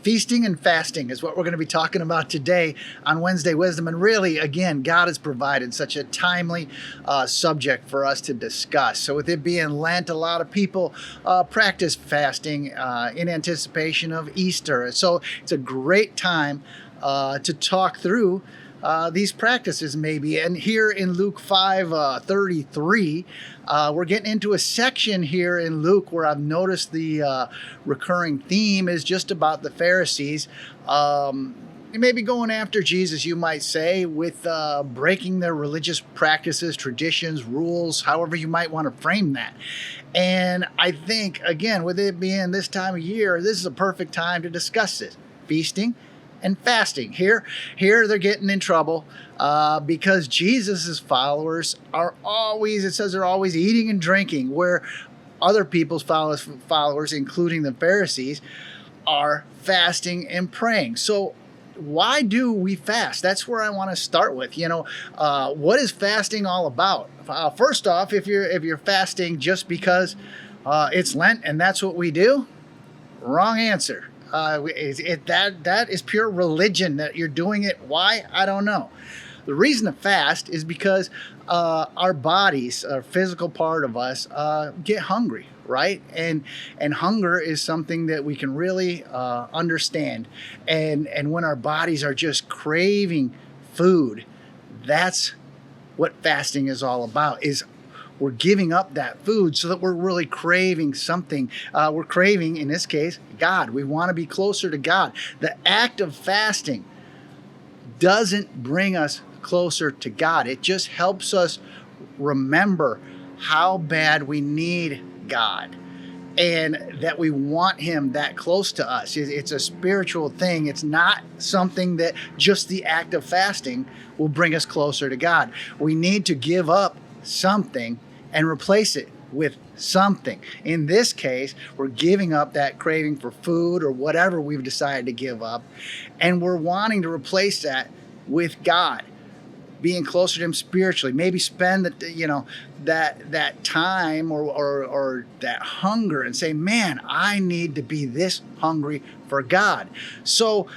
Feasting and fasting is what we're going to be talking about today on Wednesday Wisdom. And really, again, God has provided such a timely subject for us to discuss. So with it being Lent, a lot of people practice fasting in anticipation of Easter. So it's a great time to talk through these practices maybe. And here in Luke 5:33, we're getting into a section here in Luke where I've noticed the recurring theme is just about the Pharisees. Maybe going after Jesus, you might say, with breaking their religious practices, traditions, rules, however you might want to frame that. And I think, again, with it being this time of year, this is a perfect time to discuss this. Feasting and fasting. Here they're getting in trouble because Jesus's followers are always, it says they're always eating and drinking, where other people's followers, including the Pharisees, are fasting and praying. So why do we fast? That's where I want to start with. What is fasting all about? First off, if you're fasting just because it's Lent and that's what we do, wrong answer. That is pure religion that you're doing it. Why? I don't know. The reason to fast is because our bodies, our physical part of us, get hungry, right? And hunger is something that we can really understand. And when our bodies are just craving food, that's what fasting is all about. We're giving up that food so that we're really craving something. We're craving, in this case, God. We want to be closer to God. The act of fasting doesn't bring us closer to God. It just helps us remember how bad we need God and that we want Him that close to us. It's a spiritual thing. It's not something that just the act of fasting will bring us closer to God. We need to give up something and replace it with something. In this case, we're giving up that craving for food or whatever we've decided to give up, and we're wanting to replace that with God, being closer to Him spiritually. Maybe spend that time or that hunger and say, man, I need to be this hungry for God. So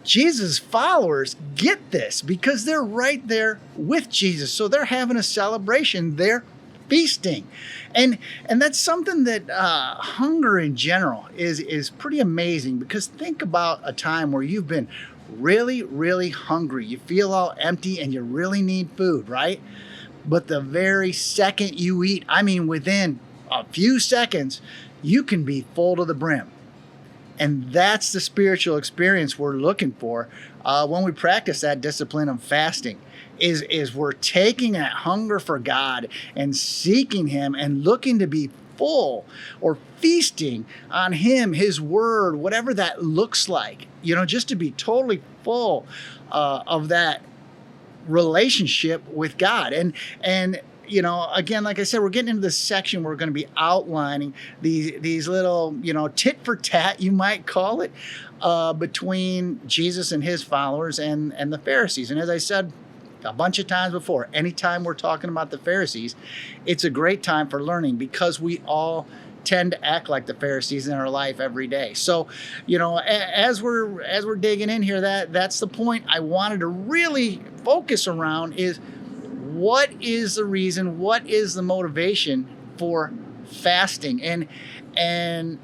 Jesus' followers get this because they're right there with Jesus. So they're having a celebration. They're feasting. And that's something that hunger in general is pretty amazing, because think about a time where you've been really, really hungry. You feel all empty and you really need food, right? But the very second you eat, within a few seconds, you can be full to the brim. And that's the spiritual experience we're looking for when we practice that discipline of fasting, is we're taking that hunger for God and seeking Him and looking to be full or feasting on Him, His Word, whatever that looks like, just to be totally full of that relationship with God. And again, like I said, we're getting into this section where we're going to be outlining these little, tit for tat, you might call it, between Jesus and His followers and the Pharisees. And as I said a bunch of times before, anytime we're talking about the Pharisees, it's a great time for learning, because we all tend to act like the Pharisees in our life every day. So, as we're digging in here, that's the point I wanted to really focus around, is what is the reason, what is the motivation for fasting, and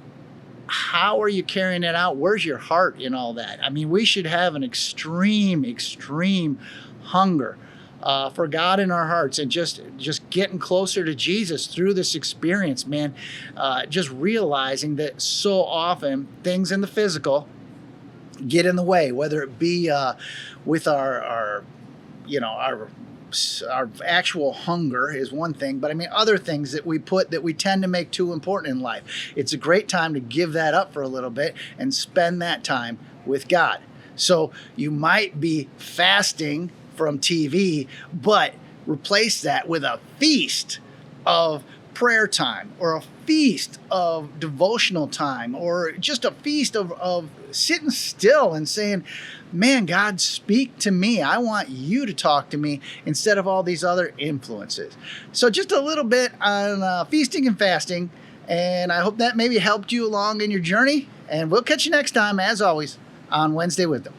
how are you carrying it out? Where's your heart in all that? We should have an extreme hunger for God in our hearts, and just getting closer to Jesus through this experience, man. Just realizing that so often things in the physical get in the way, whether it be with our actual hunger is one thing, but other things that we tend to make too important in life. It's a great time to give that up for a little bit and spend that time with God. So you might be fasting from TV, but replace that with a feast of prayer time, or a feast of devotional time, or just a feast of sitting still and saying, man, God, speak to me. I want you to talk to me instead of all these other influences. So just a little bit on feasting and fasting, and I hope that maybe helped you along in your journey. And we'll catch you next time, as always, on Wednesday Wisdom.